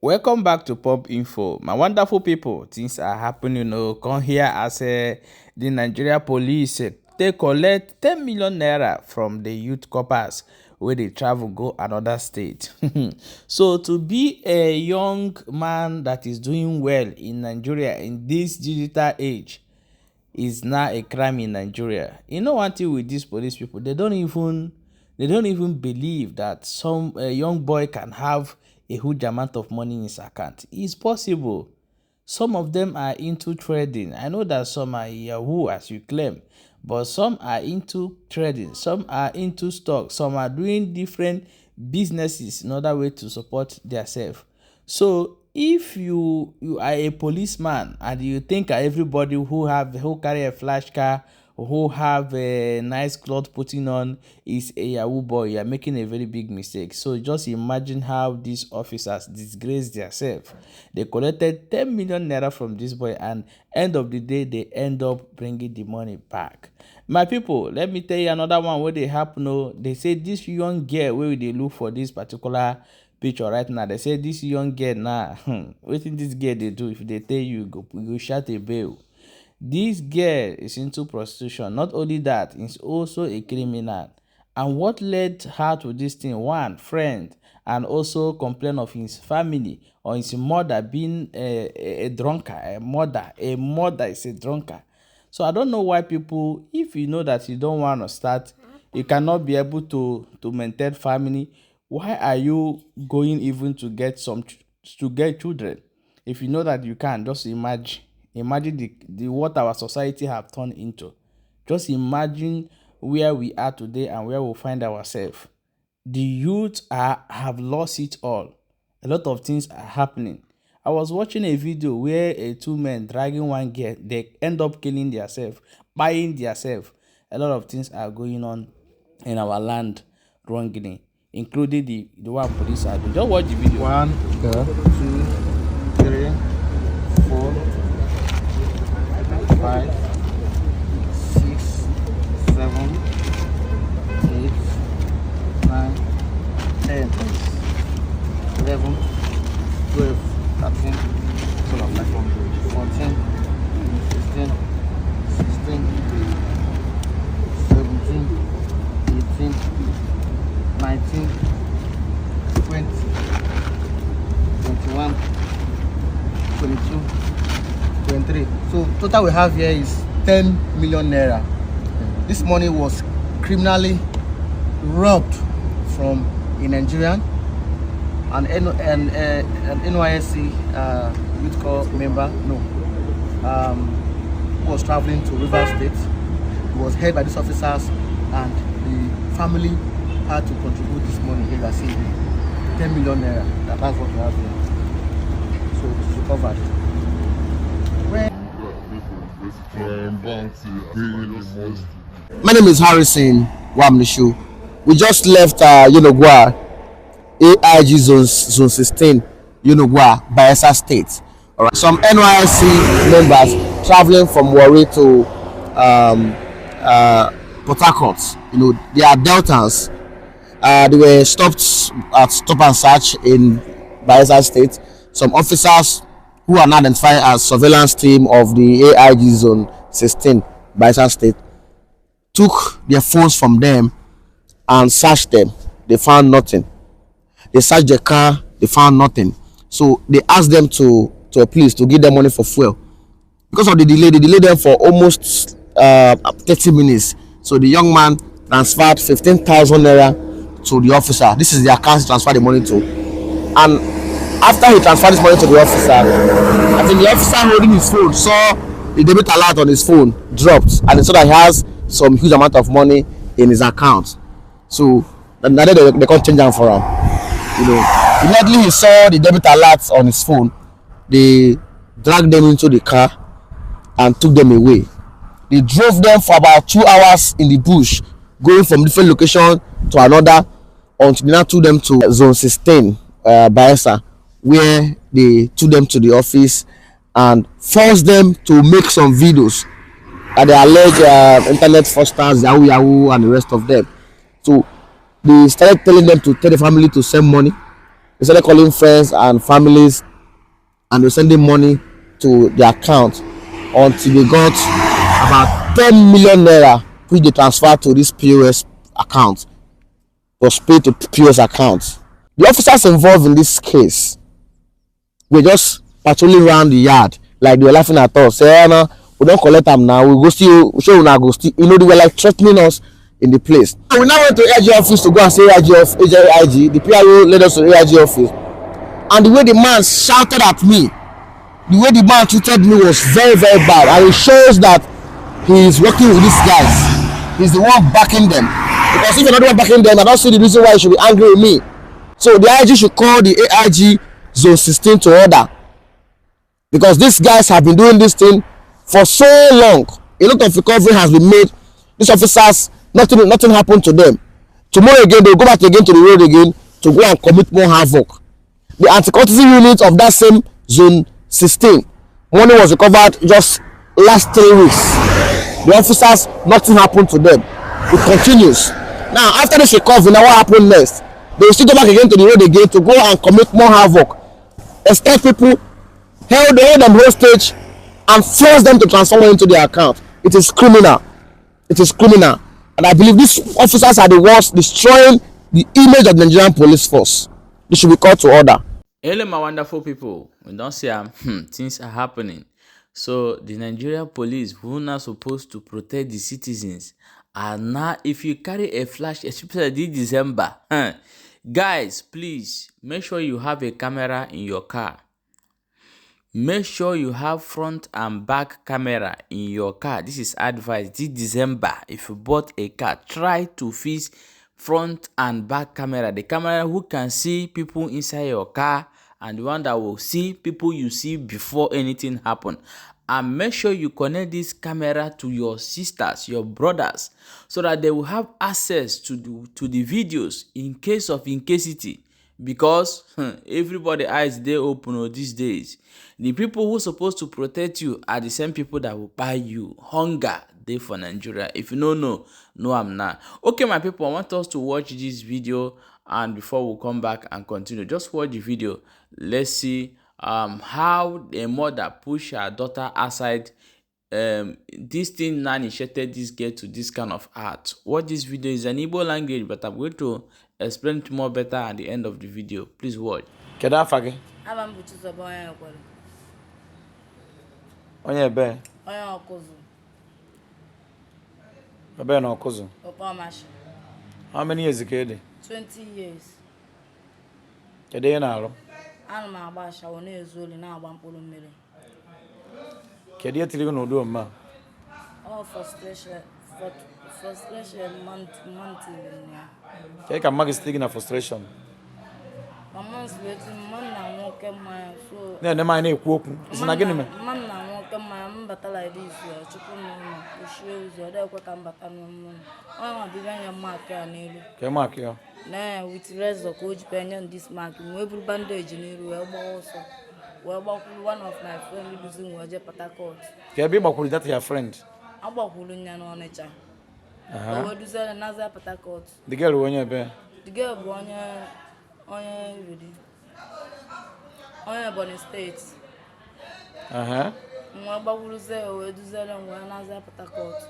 Welcome back to Pop Info. My wonderful people, things are happening. Come here as the Nigèria police they collect 10 million naira from the youth coppers where they travel go another state. So to be a young man that is doing well in Nigeria in this digital age is now a crime in Nigeria. You know one thing with these police people, they don't even believe that some young boy can have a huge amount of money in his account. It's possible. Some of them are into trading. I know that some are Yahoo as you claim, but some are into trading, some are into stock, some are doing different businesses in order way to support themselves. So if you are a policeman and you think everybody who carry a flash car, who have a nice cloth putting on is a Yahoo boy, you are making a very big mistake. So just imagine how these officers disgrace themselves. They collected 10 million naira from this boy, and end of the day they end up bringing the money back. My people, let me tell you another one where they happen. They say this young girl where they look for this particular picture right now. They say this young girl now, wetin this girl they do? If they tell you, you go shout a bail. This girl is into prostitution. Not only that, is also a criminal. And what led her to this thing? One, friend, and also complaint of his family or his mother being a drunkard. A mother is a drunkard. So I don't know why people, if you know that you don't want to start, you cannot be able to maintain family, why are you going even to get children? If you know that you can, just imagine the what our society have turned into. Just imagine where we are today and where we'll find ourselves. The youth have lost it all. A lot of things are happening. I was watching a video where two men dragging one girl, they end up killing themselves, buying themselves. A lot of things are going on in our land wrongly, including the one police are doing. Just watch the video. 1, 2, 3, 4, 5, 6, 7, 8, 9, 10, 11, 12, 13, 14, 15, 16, 17, 18, 19, 20, 21, 22, 23. So total we have here is 10 million naira. This money was criminally robbed from a Nigerian, an NYSC youth corps member, who was traveling to Rivers State. He was held by these officers, and the family had to contribute this money. Here you see 10 million naira. That's what we have here. So it's recovered. My name is Harrison Wamnishu. We just left Yonogwa, AIG zone 16, Yonogwa, Bayelsa State. All right. Some NYSC members traveling from Warri to Port Harcourt. They are Deltans. They were stopped at stop and search in Bayelsa State. Some officers who are now identified as surveillance team of the AIG zone 16, Bayelsa State, took their phones from them and searched them. They found nothing. They searched the car. They found nothing. So they asked them to please to give them money for fuel. Because of the delay, they delayed them for almost 30 minutes. So the young man transferred 15,000 naira to the officer. This is the account he transferred the money to. And after he transferred this money to the officer, I think the officer holding his phone saw the debit alert on his phone dropped, and he saw that he has some huge amount of money in his account. So now they can't change them for him. Immediately he saw the debit alert on his phone, they dragged them into the car and took them away. They drove them for about 2 hours in the bush, going from different location to another, until they now took them to zone 16, Bayelsa, where they took them to the office and forced them to make some videos that they allege internet fraudsters, Yahoo, and the rest of them. So they started telling them to tell the family to send money. They started calling friends and families, and they were sending money to their account until they got about 10 million naira, which they transferred to this POS account. Was paid to POS accounts. The officers involved in this case were just patrolling around the yard, like they were laughing at us. Say, no, we don't collect them now. We go still show we go still. You know, they were like threatening us in the place. So we now went to AIG office to go and say AIG. The PIO led us to AIG office, and the way the man shouted at me, the way the man treated me was very, very bad, and it shows that he is working with these guys. He's the one backing them. Because if you're not the one backing them, I don't see the reason why you should be angry with me. So the IG should call the AIG Zone 16 to order, because these guys have been doing this thing for so long. A lot of recovery has been made. These officers, nothing happened to them. Tomorrow again, they'll go back again to the road again to go and commit more havoc. The anti-courtesy unit of that same Zone 16, money was recovered just last 3 weeks. The officers, nothing happened to them. It continues. Now, after this recovery, now what happened next? They will still go back again to the road again to go and commit more havoc. Extort people, hold them hostage, and force them to transfer money into their account. It is criminal. It is criminal. And I believe these officers are the ones destroying the image of the Nigerian police force. They should be called to order. Hello, my wonderful people. We don't say things are happening. So the Nigerian police, who are not supposed to protect the citizens, are now, if you carry a flash, especially this December, guys, please make sure you have a camera in your car. Make sure you have front and back camera in your car. This is advice. This December, if you bought a car, try to fix front and back camera. The camera who can see people inside your car, and the one that will see people you see before anything happen. And make sure you connect this camera to your sisters, your brothers, so that they will have access to the videos in case of incasity. Because everybody eyes they open these days. The people who supposed to protect you are the same people that will buy you. Hunger day for Nigeria. If you don't know, no, I'm not. Okay, my people, I want us to watch this video, and before we come back and continue, just watch the video. Let's see how a mother push her daughter aside. This thing now initiated this girl to this kind of art. What this video is an Igbo language, but I'm going to explain it more better at the end of the video. Please watch. Onye ebe? Onye ọkụzụ. Ebe na ọkụzụ. Okpamashi. How many years ka ị dị? 20 years. Kedu ihe na-arụ? Ana m agba ashawo na-ezu oli na-agba mkpụrụ mmiri. Kedu ihe tiri gị n'ụdị omume a? Frustration month ya. Kedu ka mma gị site gị na frustration? Mama sweet mama na nwoke mmanya so. Na-ene m anyị na-ekwu okwu. Isi na gịnị mee? Mama na nwoke mmanya mbata like this chukwu n'ụlọ oshie ụzọ ọ dịkwa ka mbata n'ụlọ. Onye ma biga anya mark ya n'elu. Ke mark ya? Na with razor ka o ji penye this mark wee buru bandage n'iru wee gbaa ọsọ. Wee gbakwuru one of my friend losing wee je Port Harcourt. Ke ebe ị gbakwuru that your friend? Agbakwuru nya n'Ọnịcha. Wee duzere naza Port Harcourt. The girl onye ebe? The girl bụ onye Ebonyi State. Nwa gbakwuruze wee duzere wee naza Port Harcourt.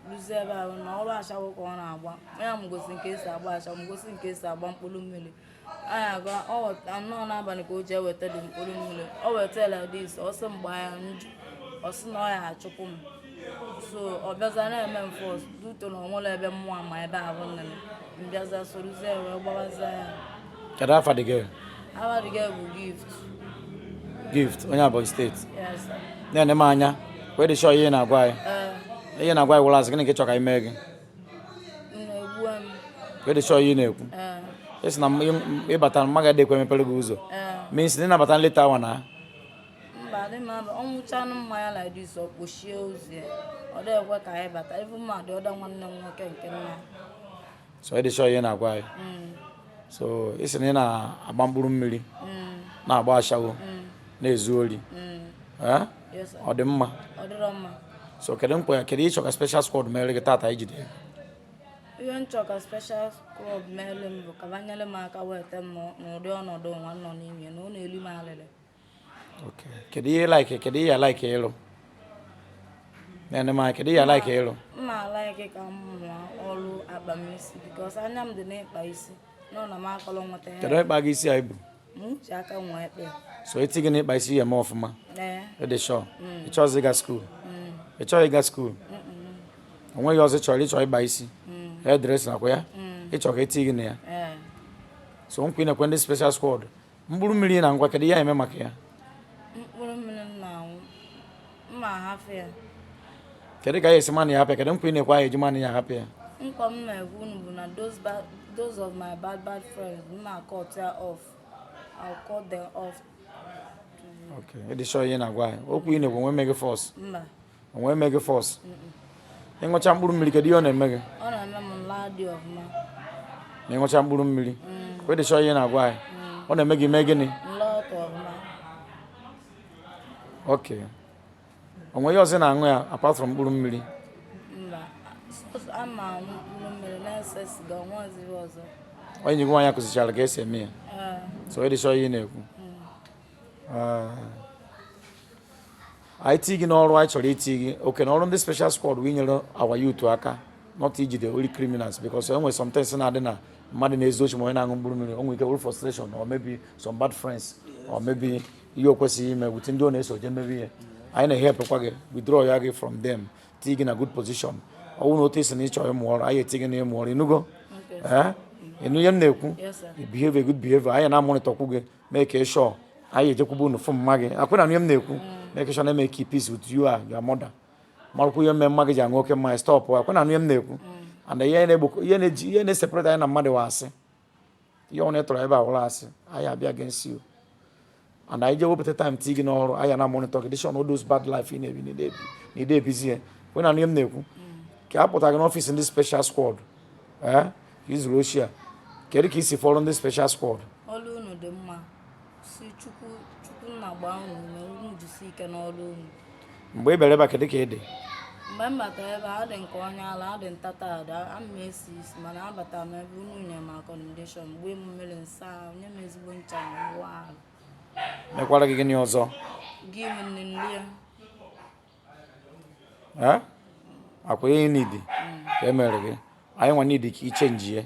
Duzie ebe ahụ na ọrụ ashawo ka ọ na-agba. Onye m gosi nke esi agba ashawo, m gosi nke esi agba mkpụrụ mmiri. Anyị aga anọ n'abalị ka o ji eweta dị mkpụrụ mmiri. O weta like this, ọ sị mgba ya njụ. Ọ sị na ọ ya achụpụ m. So ọ bịaza na-eme m force duto na onwere ebe mmụọ ma ebe ahụ nnene. M bịaza sorozie wee gbawaza ya. Kedu afa the girl? Afa the girl bụ Gift. Gift, onye Ebonyi State. Yes sir. Na-ene m anya, wee dị sure ihe na-agwa anyị. Ihe na-agwa anyị wụrụ azụ, gịnị ka ị chọ ka anyị mee gị? Na-egbu m. Wee dị sure ihe na-ekwu. Esi na ịbata mma ga-ede ekwe mepere gị ụzọ. Means na ịnabata nleta awa na. Mba, dị mma ọ nwụchanụ mmanya like this ọ kpochie ụzọ ya. Ọ dị ekwe ka anyị bata. Even ma dị ọda nwanne m nwoke nke nna. So wee dị sure ihe na-agwa anyị. So isi na ị na-agba mkpụrụ mmiri, na-agba ashawo, na-ezu ori. Ọ dị mma. Ọ dịrọ mma. So kedu ịchọ ka special squad mere gị tata ijide? Even choka special club mele bụ ka banyere m aka wete m n'ụdị ọnọdụ nwa nọ n'ime na ọ na-elu m alịlị. Okay. Kedu ihe ya like ịlụ? Kedu ihe like ịlụ? Mma like ka m mụọ ọrụ akpamisi because anya m dị n'ịkpa isi nọ na m akọlọ nweta ya. Kedu ịkpa gị isi a ibu? M ji aka nwa ekpe. So eti gị n'ịkpa isi ya ma ọfụma? Dị sure. Ị chọrọ ịga school? Ị chọrọ ịga school? Onweghị ọzọ ịchọrọ ịkpa isi? Hairdress nakwa ya? Ị chọrọ ka eti gị na ya? So nkwa ị na-ekwe ndị special squad mkpụrụ mmiri na ngwa kedu ihe ya eme maka ya? Mkpụrụ mmiri na mma hafụ ya. Kedu ka ya esi mmanụ ya hapụ ya? Kedu nkwa ị na-ekwe ya eji mmanụ ya hapụ ya? Nkwa m na-ekwu unu bụ na those of my bad friends m na-cut ya off. I'll cut them off. Okay, ị dị sure ihe na-agwa ya? Okwu ị na-ekwu onwe eme gị force? Mba. Onwe eme gị force? Ịṅụcha mkpụrụ mmiri kedu ihe ọ na-eme gị? Ọ na-eme m nla dị ọfụma. Na ịṅụcha mkpụrụ mmiri? Ị dị sure ihe na-agwa ya? Ọ na-eme gị mee gịnị? Nla ọtọ ọfụma. Okay. Onwe ihe ọzọ na-aṅụ ya apart from mkpụrụ mmiri? Mba. Ama aṅụ mkpụrụ mmiri na-ese siga ọnwa oziri ọzọ. Onye nyegwe nwaanyị akụzichara ka esi eme ya? So ị dị sure ihe na-ekwu? Anyị tii gị n'ọrụ anyị chọrọ iti gị oke na ọrụ ndị special squad wee nyere our youth aka not ijide only criminals because enwere sometimes na-adị na mmadụ na-ezu ochi ma onye na-aṅụ mkpụrụ mmiri o nwere ike were frustration or maybe some bad friends or maybe ihe o kwesịghị ime wute ndị ọ na-eso je mebe ihe anyị na-ehepụkwa gị withdraw ya gị from them tii gị na good position ọ bụrụ na otu isi na ịchọrọ ịmụ ọrụ anyị eti gị na ịmụ ọrụ ịnụgo ịnụ ihe m na-ekwu behave a good behavior anyị na-amụnịtọkwu gị mee ka ị sure anyị ejekwubu unu fụ mma gị akwụ na ihe m na-ekwu make sure na eme keep peace with you and your mother marụkwu ihe mme mma gị ji aṅụ oke mmanya stop akwụ na ihe m na-ekwu and ihe na-eseparate anyị na mmadụ wa asị ihe ọ na-etọrọ ebe a wụrụ asị anyị abịa against you and anyị je wepụta time tii gị n'ọrụ anyị na monitor gị all those bad life ị na-ebi na ide ebizi ya akwụ na ihe m na-ekwu ka a pụta gị n'ọfịs ndị special squad ka izuru ochie kedu ka isi fọrọ ndị special squad? Ọrụ unu dị mma si chukwu na-agba unu na unu jisi ike n'ọrụ unu. Mgbe ị bịara ebe a kedu ka ị dị? Mgbe m batara ebe a dị nke onye ala adị ntata ada ama esi isi mana abatara m ebe unu nye m accommodation mgbe m mere nsa onye m ezigbo ncha na nwa ahụ. Mekwara gị gịnị ọzọ? Gị nne nri ya? Akwa ihe nidi ka e mere gị anyị nwa nidi ka ichenji ya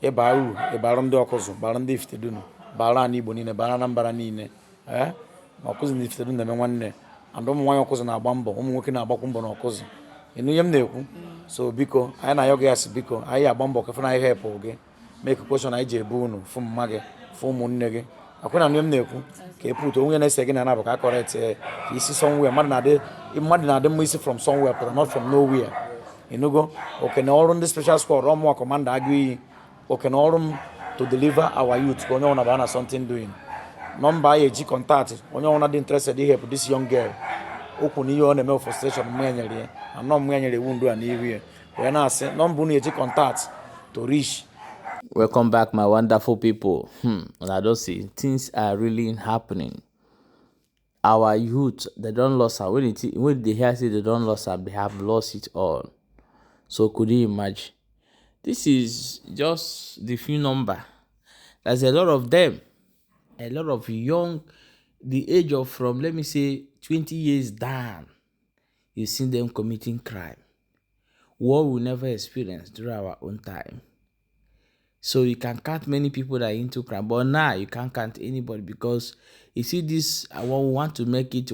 ịba uru ịbara ndị ọkụzụ bara ndị ifitedunu bara ana Igbo niile bara na mbara niile ma ọkụzụ ndị ifitedunu na-eme nwanne and ụmụ nwaanyị ọkụzụ na-agba mbọ ụmụ nwoke na-agbakwu mbọ n'ọkụzụ ịnụ ihe m na-ekwu so biko anyị na-ayọ gị asị biko anyị agba mbọ kefe na anyị hepụ gị mee ka kweshọn anyị ji ebu unu fụ mma gị fụ ụmụnne gị akwụ na ihe m na-ekwu ka e pụta onye na-ese gị na anabụ ka akọrekt ka isi somewhere mmadụ na-adị mma isi from somewhere pụta not from nowhere ịnụgo oke na ọrụ ndị special squad ọmụwa kọmanda agụ iyi oke na ọrụ m to deliver our youth ka onye ọbụla baa na something doing nọmba anyị eji kọntaktị onye ọbụla dị interested ihepụ this young girl okwu na ihe ọ na-eme frustration mma ya nyere ya anọ mma ya nyere ewu ndu a n'ihu ya wee na-asị nọmba unu eji kọntaktị to reach. Welcome back, my wonderful people. I don't see things are really happening. Our youth, they don't lose out. When they hear say they don't lose out, they have lost it all. So could you imagine? This is just the few number. There's a lot of them. A lot of young, the age of from, let me say, 20 years down. You see them committing crime. War we never experienced during our own time. So you can count many people that are into crime, but now you can't count anybody because you see this, I want to make it,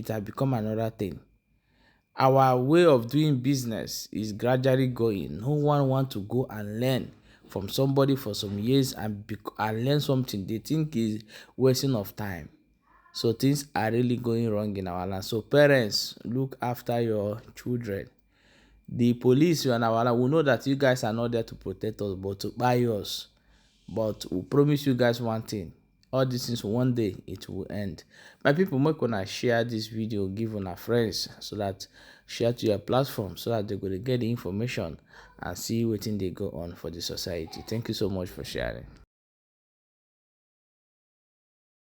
has become another thing. Our way of doing business is gradually going. No one wants to go and learn from somebody for some years and learn something. They think is wasting of time. So things are really going wrong in our land. So parents, look after your children. The police in our land, we know that you guys are not there to protect us, but to buy us. But we promise you guys one thing. All these things, one day, it will end. My people, make gonna share this video, give on our friends, so that share to your platform, so that they're going to get the information and see what thing they go on for the society. Thank you so much for sharing.